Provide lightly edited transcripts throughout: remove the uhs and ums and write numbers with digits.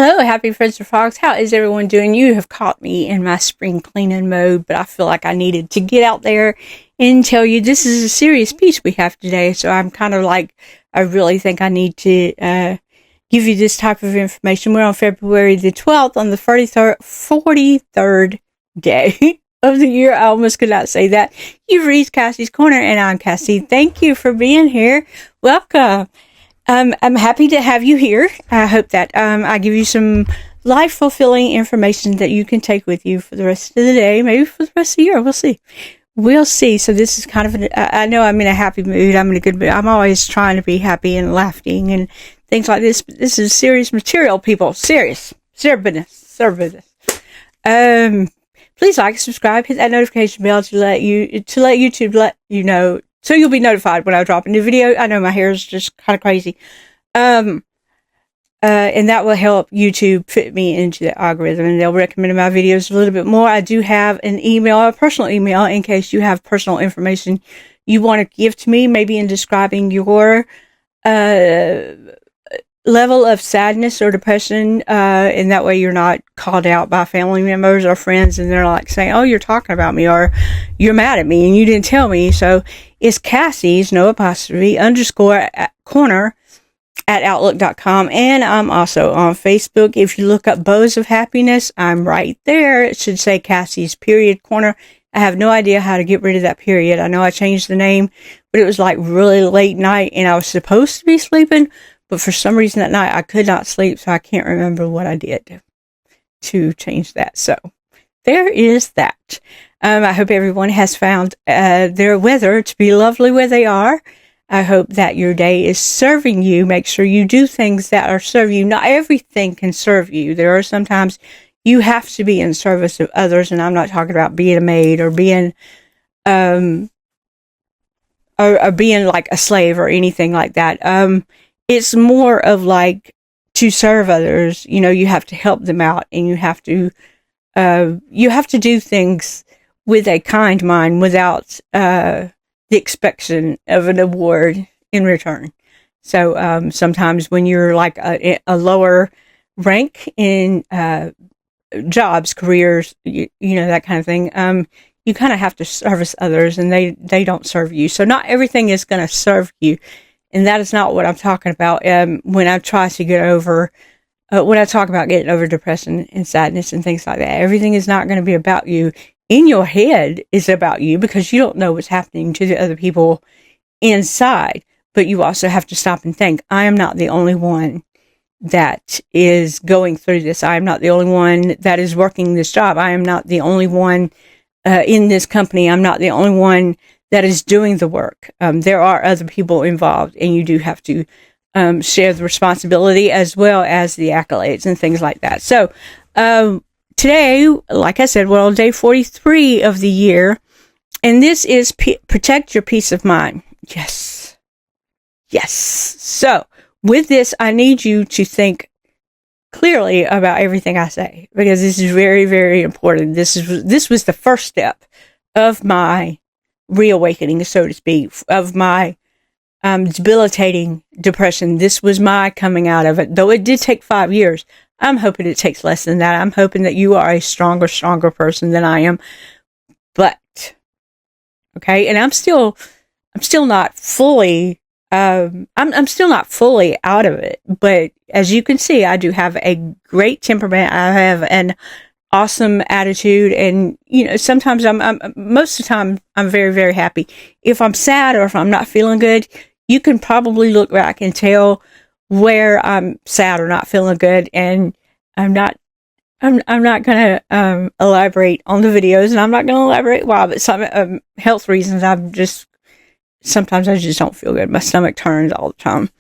Hello, happy Friends of Frogs. How is everyone doing? You have caught me in my spring cleaning mode, but I feel like I needed to get out there and tell you this is a serious piece we have today. So I'm kind of like, I really think I need to give you this type of information. We're on February the 12th on the 43rd day of the year. I almost could not say that. You've reached Cassie's Corner, and I'm Cassie. Thank you for being here. Welcome. I'm happy to have you here. I hope that I give you some life-fulfilling information that you can take with you for the rest of the day, maybe for the rest of the year. We'll see. We'll see. So this is kind of I know I'm in a happy mood. I'm in a good mood. I'm always trying to be happy and laughing and things like this. But this is serious material, people. Serious business. Please like, subscribe, hit that notification bell to let YouTube let you know. So you'll be notified when I drop a new video. I know my hair is just kind of crazy. And that will help YouTube fit me into the algorithm, and they'll recommend my videos a little bit more. I do have an email, a personal email, in case you have personal information you want to give to me, maybe in describing your level of sadness or depression, and that way you're not called out by family members or friends, and they're like saying, oh, you're talking about me, or you're mad at me and you didn't tell me. So it's Cassie's, no apostrophe, _ corner at outlook.com. And I'm also on Facebook. If you look up Bows of Happiness, I'm right there. It should say Cassie's Corner. I have no idea how to get rid of that period. I know I changed the name, but it was like really late night and I was supposed to be sleeping, but for some reason that night I could not sleep, so I can't remember what I did to change that. So there is that. I hope everyone has found their weather to be lovely where they are. I hope that your day is serving you. Make sure you do things that are serving you. Not everything can serve you. There are sometimes you have to be in service of others, and I'm not talking about being a maid or being or being like a slave or anything like that. It's more of like to serve others. You know, you have to help them out, and you have to do things with a kind mind without the expectation of an award in return. So sometimes when you're like a lower rank in jobs, careers, you know, that kind of thing, you kind of have to service others, and they don't serve you. So not everything is going to serve you. And that is not what I'm talking about when I try to get over, when I talk about getting over depression and sadness and things like that. Everything is not going to be about you. In your head is about you because you don't know what's happening to the other people inside. But you also have to stop and think, I am not the only one that is going through this. I am not the only one that is working this job. I am not the only one in this company. I'm not the only one that is doing the work. There are other people involved, and you do have to share the responsibility as well as the accolades and things like that. So today, like I said, we're on day 43 of the year, and this is protect your peace of mind. Yes. So with this, I need you to think clearly about everything I say, because this is very, very important. This was the first step of my reawakening, so to speak, of my debilitating depression. This was my coming out of it, though it did take 5 years. I'm hoping it takes less than that. I'm hoping that you are a stronger person than I am. But okay, and I'm still not fully I'm still not fully out of it, but as you can see, I do have a great temperament. I have an awesome attitude, and you know, sometimes I'm most of the time I'm very, very happy. If I'm sad or if I'm not feeling good, you can probably look back and tell where I'm sad or not feeling good, and I'm not going to elaborate on the videos, and I'm not going to elaborate why, but some health reasons, sometimes I just don't feel good. My stomach turns all the time.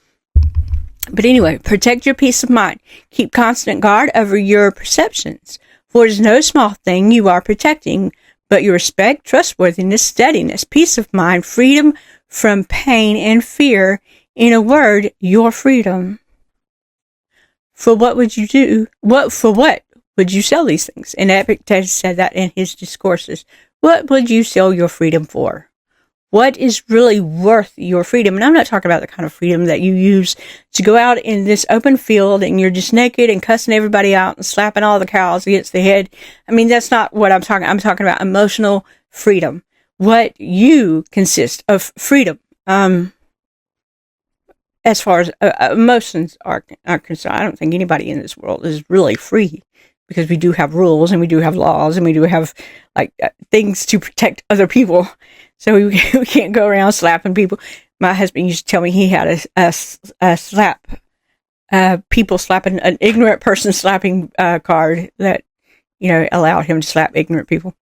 But anyway, protect your peace of mind. Keep constant guard over your perceptions. For it is no small thing you are protecting, but your respect, trustworthiness, steadiness, peace of mind, freedom from pain and fear. In a word, your freedom. For what would you do? For what would you sell these things? And Epictetus said that in his discourses. What would you sell your freedom for? What is really worth your freedom? And I'm not talking about the kind of freedom that you use to go out in this open field and you're just naked and cussing everybody out and slapping all the cows against the head. I mean, that's not what I'm talking. I'm talking about emotional freedom. What you consist of freedom, as far as emotions are concerned. I don't think anybody in this world is really free, because we do have rules and we do have laws and we do have things to protect other people. So we can't go around slapping people. My husband used to tell me he had a slap, people slapping, an ignorant person slapping card that, allowed him to slap ignorant people.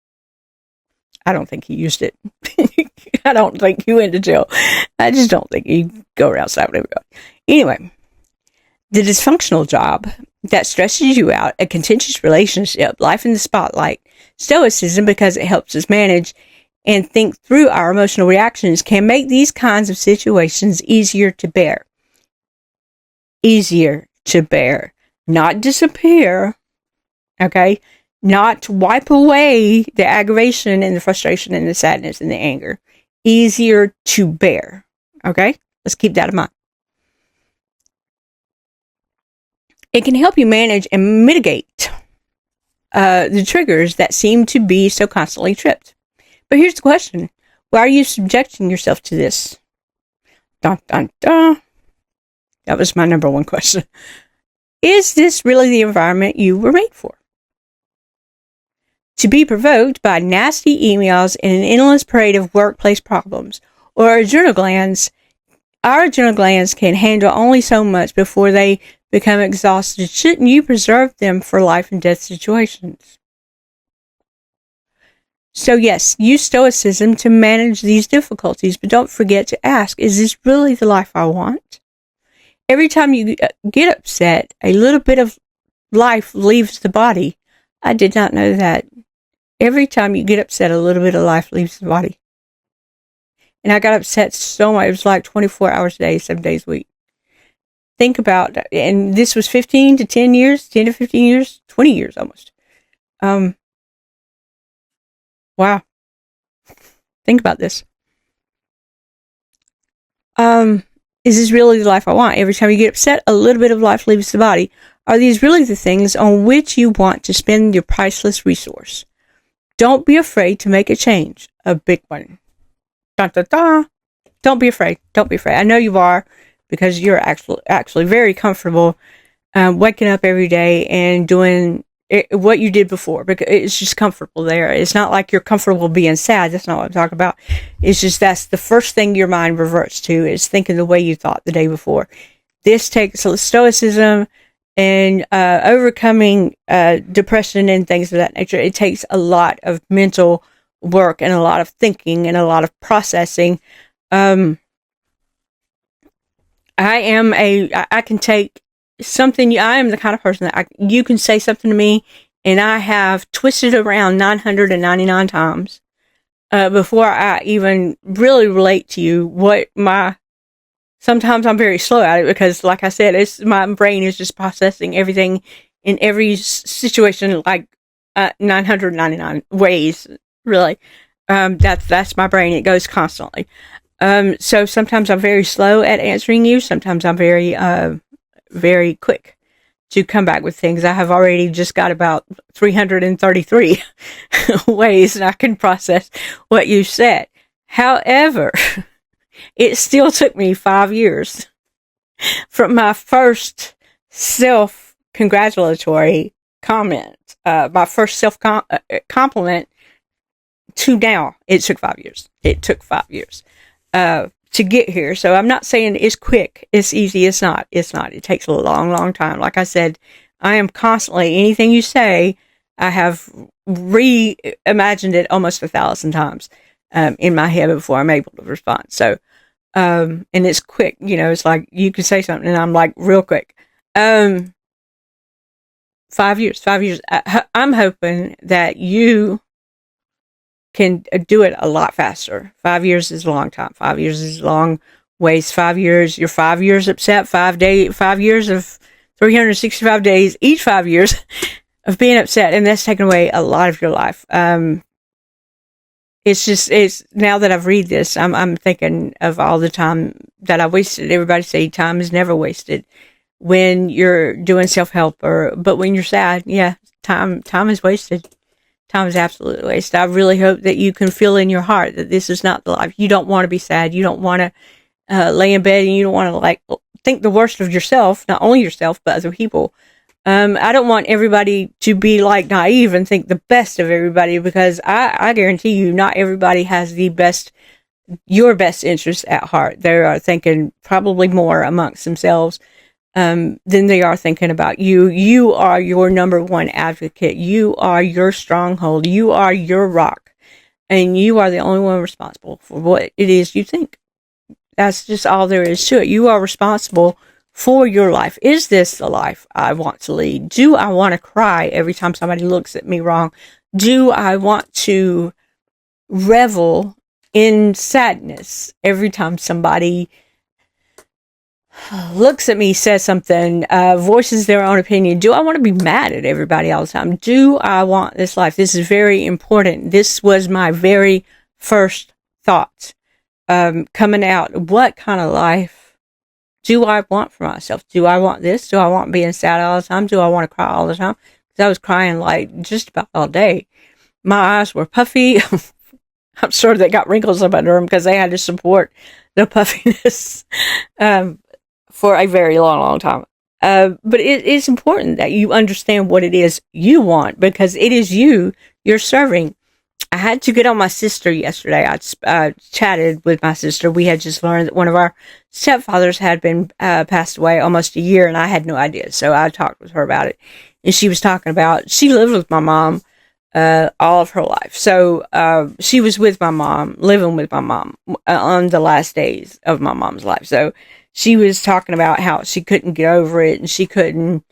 I don't think he used it. I don't think he went to jail. I just don't think he'd go around slapping everybody. Anyway, the dysfunctional job that stresses you out, a contentious relationship, life in the spotlight, stoicism, because it helps us manage and think through our emotional reactions, can make these kinds of situations easier to bear. Easier to bear. Not disappear. Okay? Not wipe away the aggravation and the frustration and the sadness and the anger. Easier to bear. Okay? Let's keep that in mind. It can help you manage and mitigate the triggers that seem to be so constantly tripped. But here's the question. Why are you subjecting yourself to this? Dun, dun, dun. That was my number one question. Is this really the environment you were made for? To be provoked by nasty emails and an endless parade of workplace problems, or our adrenal glands can handle only so much before they become exhausted. Shouldn't you preserve them for life and death situations? So yes, use stoicism to manage these difficulties, but don't forget to ask, is this really the life I want? Every time you get upset, a little bit of life leaves the body. I did not know that. Every time you get upset, a little bit of life leaves the body. And I got upset so much. It was like 24 hours a day, 7 days a week. Think about, and this was 10 to 15 years, 20 years almost. Wow. Think about this. Is this really the life I want? Every time you get upset, a little bit of life leaves the body. Are these really the things on which you want to spend your priceless resource? Don't be afraid to make a change, a big one. Dun, dun, dun. Don't be afraid. Don't be afraid. I know you are, because you're actually very comfortable waking up every day and doing what you did before, because it's just comfortable there. It's not like you're comfortable being sad. That's not what I'm talking about. It's just that's the first thing your mind reverts to, is thinking the way you thought the day before. This takes stoicism and overcoming depression and things of that nature. It takes a lot of mental work and a lot of thinking and a lot of processing. I can take something. I am the kind of person that you can say something to me and I have twisted around 999 times before I even really relate to you. Sometimes I'm very slow at it, because like I said, my brain is just processing everything in every situation, like 999 ways, really. That's my brain. It goes constantly. So sometimes I'm very slow at answering you. Sometimes I'm very, very quick to come back with things. I have already just got about 333 ways that I can process what you said. However, it still took me 5 years from my first self-congratulatory comment, my first self-compliment, to now. It took 5 years. It took 5 years to get here. So I'm not saying it's quick, it's easy. It's not. It takes a long, long time. Like I said, I am constantly, anything you say, I have reimagined it almost 1,000 times in my head before I'm able to respond. So, and it's quick. It's like you can say something and I'm like real quick. 5 years. I'm hoping that you can do it a lot faster. 5 years is a long time. 5 years is a long ways. 5 years, you're 5 years upset, 5 years of 365 days, each 5 years of being upset. And that's taken away a lot of your life. it's now that I've read this, I'm thinking of all the time that I wasted. Everybody say time is never wasted when you're doing self-help, but when you're sad, yeah, time is wasted. Time is absolutely wasted. I really hope that you can feel in your heart that this is not the life. You don't want to be sad. You don't want to lay in bed, and you don't want to like think the worst of yourself, not only yourself but other people. I don't want everybody to be like naive and think the best of everybody, because I guarantee you, not everybody has your best interests at heart. They are thinking probably more amongst themselves than they are thinking about you. You are your number one advocate. You are your stronghold. You are your rock. And you are the only one responsible for what it is you think. That's just all there is to it. You are responsible for your life. Is this the life I want to lead? Do I want to cry every time somebody looks at me wrong? Do I want to revel in sadness every time somebody looks at me, says something, voices their own opinion? Do I want to be mad at everybody all the time? Do I want this life? This is very important. This was my very first thought coming out. What kind of life do I want for myself? Do I want this? Do I want being sad all the time? Do I want to cry all the time? Because I was crying like just about all day. My eyes were puffy. I'm sure they got wrinkles up under them because they had to support the puffiness for a very long time. But it is important that you understand what it is you want, because it is you're serving. I had to get on my sister yesterday. I chatted with my sister. We had just learned that one of our stepfathers had been passed away almost a year, and I had no idea. So I talked with her about it, and she was talking about, she lived with my mom all of her life. So she was with my mom, living with my mom on the last days of my mom's life. So she was talking about how she couldn't get over it, and she couldn't,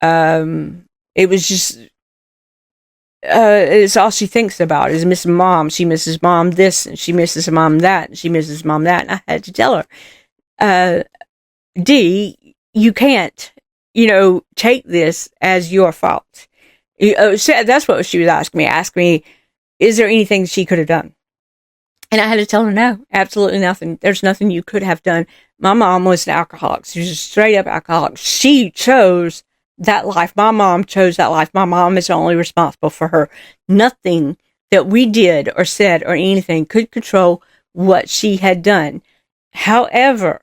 it was just, it's all she thinks about is missing mom. She misses mom this, and she misses mom that, and she misses mom that. And I had to tell her, D, you can't, take this as your fault. That's what she was asking me. Ask me, is there anything she could have done? And I had to tell her, no, absolutely nothing. There's nothing you could have done. My mom was an alcoholic. She was a straight up alcoholic. She chose that life. My mom chose that life. My mom is only responsible for her. Nothing that we did or said or anything could control what she had done. However,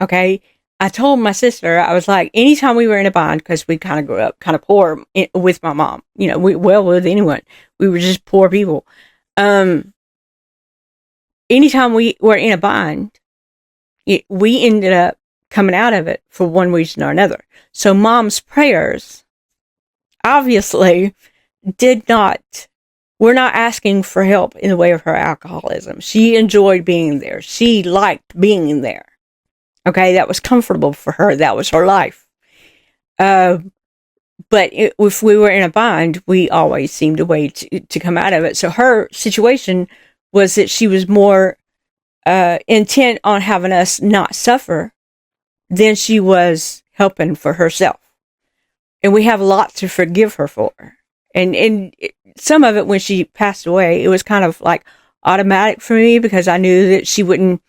okay, I told my sister, I was like, anytime we were in a bind, because we kind of grew up kind of poor with my mom, with anyone, we were just poor people. Anytime we were in a bind, we ended up coming out of it for one reason or another. So mom's prayers obviously we're not asking for help in the way of her alcoholism. She enjoyed being there. She liked being there. Okay, that was comfortable for her. That was her life. But if we were in a bind, we always seemed a way to come out of it. So her situation was that she was more intent on having us not suffer than she was helping for herself. And we have a lot to forgive her for. And some of it, when she passed away, it was kind of like automatic for me, because I knew that she wouldn't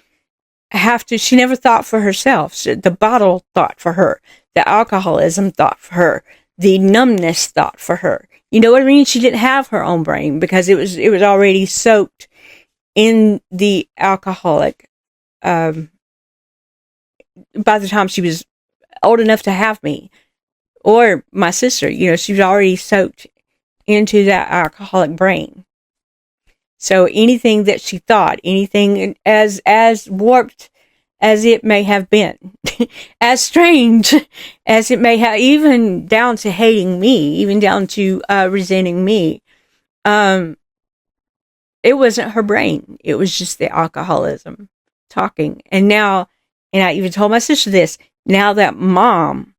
have to. She never thought for herself. The bottle thought for her. The alcoholism thought for her. The numbness thought for her. You know what I mean? She didn't have her own brain, because it was already soaked in the alcoholic. By the time she was old enough to have me, or my sister, she was already soaked into that alcoholic brain. So anything that she thought, anything as warped as it may have been, as strange as it may have, even down to hating me, even down to resenting me, it wasn't her brain. It was just the alcoholism talking. And I even told my sister this, now that mom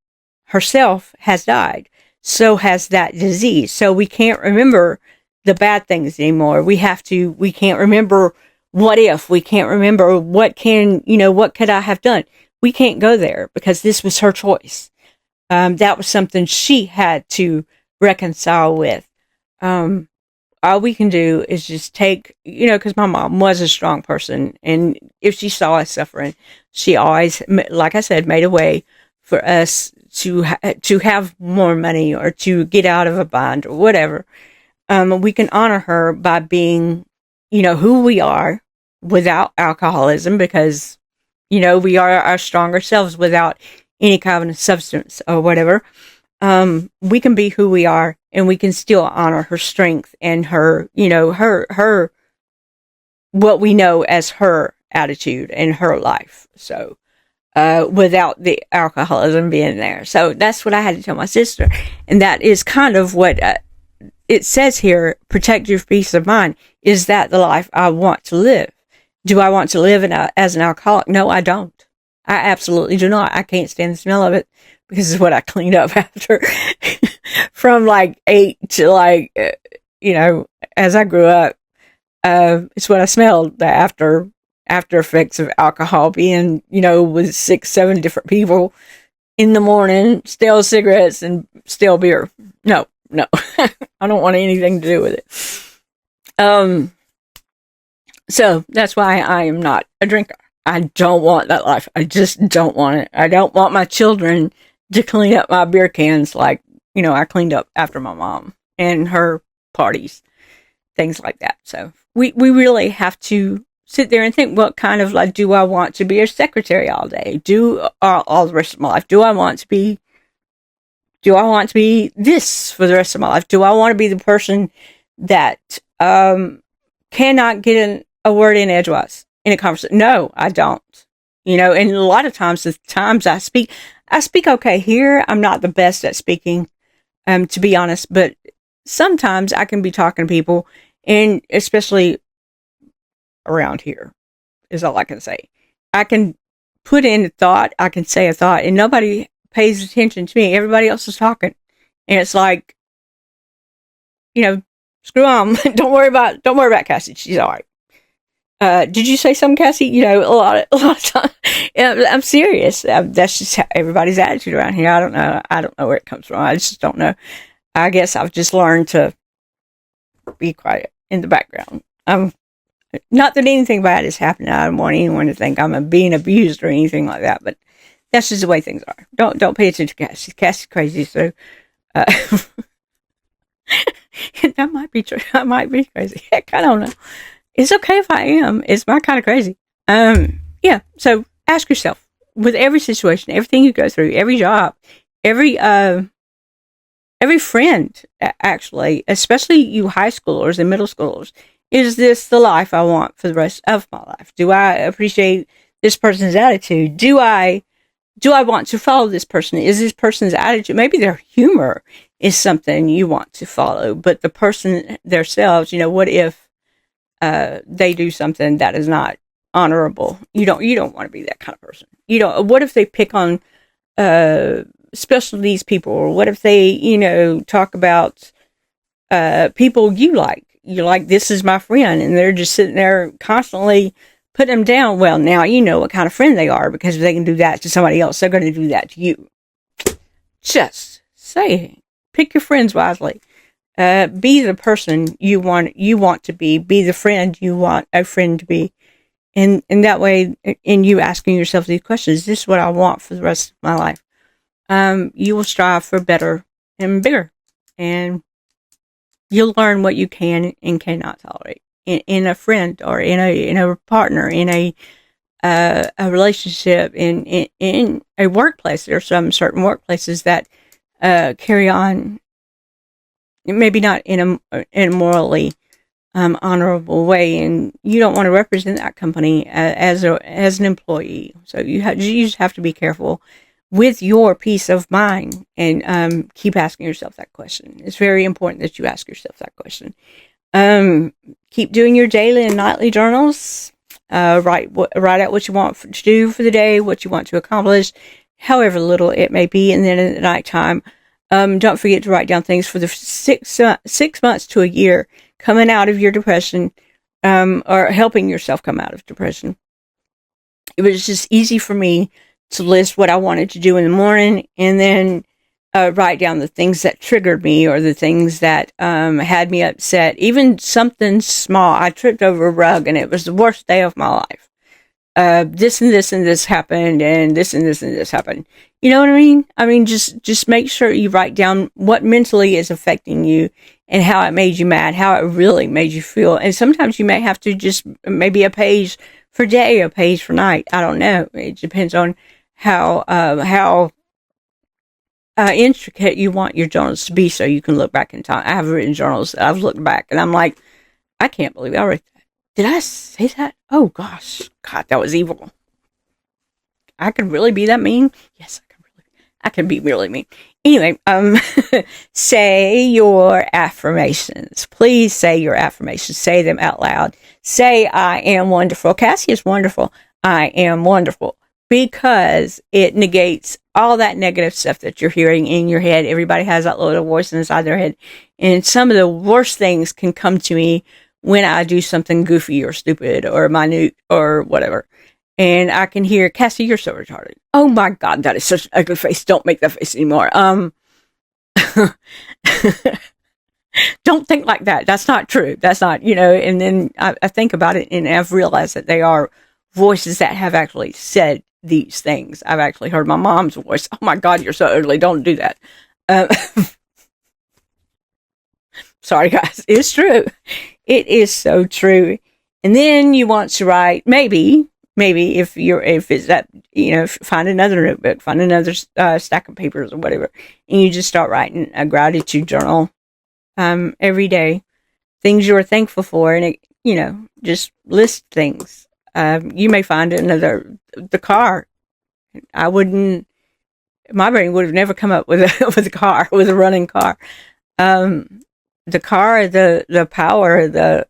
herself has died, so has that disease. So we can't remember the bad things anymore. We can't remember what if. We can't remember what could I have done? We can't go there, because this was her choice. That was something she had to reconcile with. all we can do is just take, because my mom was a strong person. And if she saw us suffering, she always, like I said, made a way for us to to have more money or to get out of a bind or whatever. We can honor her by being, who we are without alcoholism, because, we are our stronger selves without any kind of substance or whatever. We can be who we are, and we can still honor her strength and her, her, what we know as her attitude and her life. So, without the alcoholism being there. So that's what I had to tell my sister. And that is kind of what it says here, protect your peace of mind. Is that the life I want to live? Do I want to live as an alcoholic? No, I don't. I absolutely do not. I can't stand the smell of it, because it's what I cleaned up after from like 8 to like, as I grew up. It's what I smelled, the after effects of alcohol, being, with 6, 7 different people in the morning, still cigarettes and still beer. No, I don't want anything to do with it. So that's why I am not a drinker. I don't want that life. I just don't want it. I don't want my children to clean up my beer cans like, I cleaned up after my mom and her parties, things like that. So we really have to sit there and think, what kind of life do I want to be a secretary all day? All the rest of my life? Do I want to be this for the rest of my life? Do I want to be the person that cannot get a word in edgewise in a conversation? No, I don't. And a lot of times, the times I speak okay here. I'm not the best at speaking, to be honest, but sometimes I can be talking to people, and especially around here is all I can say. I can put in a thought, I can say a thought, and nobody pays attention to me. Everybody else is talking. And it's like, screw on. Don't worry about Cassie. She's all right. Did you say something, Cassie? A lot of time. I'm serious. That's just everybody's attitude around here. I don't know where it comes from. I just don't know. I guess I've just learned to be quiet in the background. Not that anything bad is happening. I don't want anyone to think I'm being abused or anything like that, but that's just the way things are. Don't pay attention to Cassie. Cassie's crazy, so that might be true. I might be crazy. Heck, I don't know. It's okay if I am. It's my kind of crazy. Yeah. So ask yourself, with every situation, everything you go through, every job, every friend, actually, especially you high schoolers and middle schoolers, is this the life I want for the rest of my life? Do I appreciate this person's attitude? Do I want to follow this person? Is this person's attitude, maybe their humor is something you want to follow, but the person themselves, what if they do something that is not honorable? You don't want to be that kind of person. What if they pick on special needs people, or what if they, talk about people you like? You're like, this is my friend, and they're just sitting there constantly putting them down. Well, now you know what kind of friend they are, because if they can do that to somebody else, they're going to do that to you. Just saying. Pick your friends wisely. Be the person you want to be. Be the friend you want a friend to be. And that way, in you asking yourself these questions, is this what I want for the rest of my life? You will strive for better and bigger. And you'll learn what you can and cannot tolerate in a friend, or in a partner, in a relationship, in a workplace. There are some certain workplaces that carry on, maybe not in a morally honorable way, and you don't want to represent that company as an employee. So you just have to be careful with your peace of mind, and keep asking yourself that question. It's very important that you ask yourself that question. Keep doing your daily and nightly journals. Write out what you want to do for the day, what you want to accomplish, however little it may be. And then at nighttime, don't forget to write down things for the 6 months to a year coming out of your depression, or helping yourself come out of depression. It was just easy for me to list what I wanted to do in the morning, and then write down the things that triggered me or the things that had me upset. Even something small. I tripped over a rug and it was the worst day of my life. This and this and this happened, and this and this and this happened. You know what I mean? I mean, just make sure you write down what mentally is affecting you and how it made you mad, how it really made you feel. And sometimes you may have to just maybe a page for day, a page for night. I don't know. It depends on how intricate you want your journals to be, so you can look back in time. I have written journals that I've looked back and I'm like, I can't believe I wrote that. Did I say that? Oh gosh, God, that was evil. I could really be that mean. Yes, I can be really mean. Anyway, say your affirmations. Please say your affirmations. Say them out loud. Say, I am wonderful. Cassie is wonderful. I am wonderful. Because it negates all that negative stuff that you're hearing in your head. Everybody has that little voice inside their head. And some of the worst things can come to me when I do something goofy or stupid or minute or whatever. And I can hear, Cassie, you're so retarded. Oh my God, that is such an ugly face. Don't make that face anymore. Don't think like that. That's not true. That's not, and then I think about it and I've realized that they are voices that have actually said these things. I've actually heard my mom's voice. Oh my God, you're so ugly. Don't do that. Sorry guys. It's true. It is so true. And then you want to write, maybe if it's that, find another notebook, find another stack of papers or whatever, and you just start writing a gratitude journal every day, things you're thankful for, and just list things. You may find the car. My brain would have never come up with a car, with a running car. The car, the power,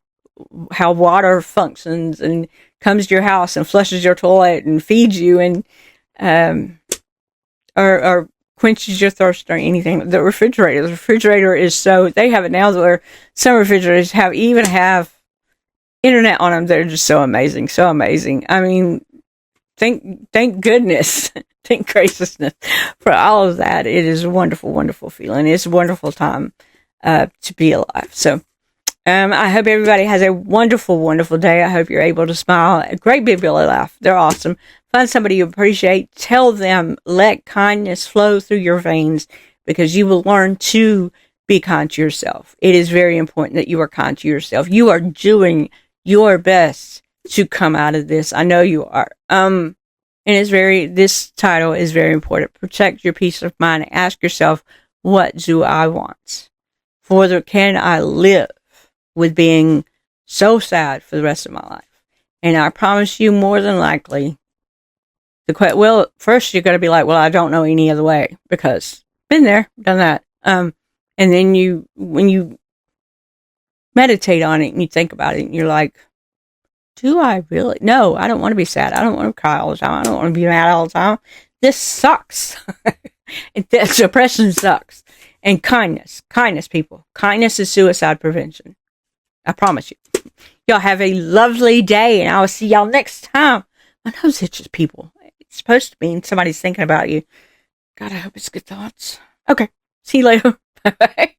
how water functions and comes to your house and flushes your toilet and feeds you and or quenches your thirst or anything. The refrigerator is they have it now where some refrigerators have internet on them. They're just so amazing. I mean, thank goodness, thank graciousness for all of that. It is a wonderful, wonderful feeling. It's a wonderful time to be alive. So I hope everybody has a wonderful, wonderful day. I hope you're able to smile. A great big belly laugh. They're awesome. Find somebody you appreciate. Tell them, let kindness flow through your veins, because you will learn to be kind to yourself. It is very important that you are kind to yourself. You are doing your best to come out of this. I know you are. And this title is very important. Protect your peace of mind. Ask yourself, what do I want? Further, can I live with being so sad for the rest of my life? And I promise you, more than likely, first you're going to be like, well, I don't know any other way, because been there, done that. And then when you meditate on it and you think about it and you're like, do I really? No, I don't want to be sad. I don't want to cry all the time. I don't want to be mad all the time. This sucks. This depression sucks. And kindness, people. Kindness is suicide prevention. I promise you. Y'all have a lovely day, and I'll see y'all next time. My nose itches, people. It's supposed to mean somebody's thinking about you. God, I hope it's good thoughts. Okay. See you later. Bye-bye.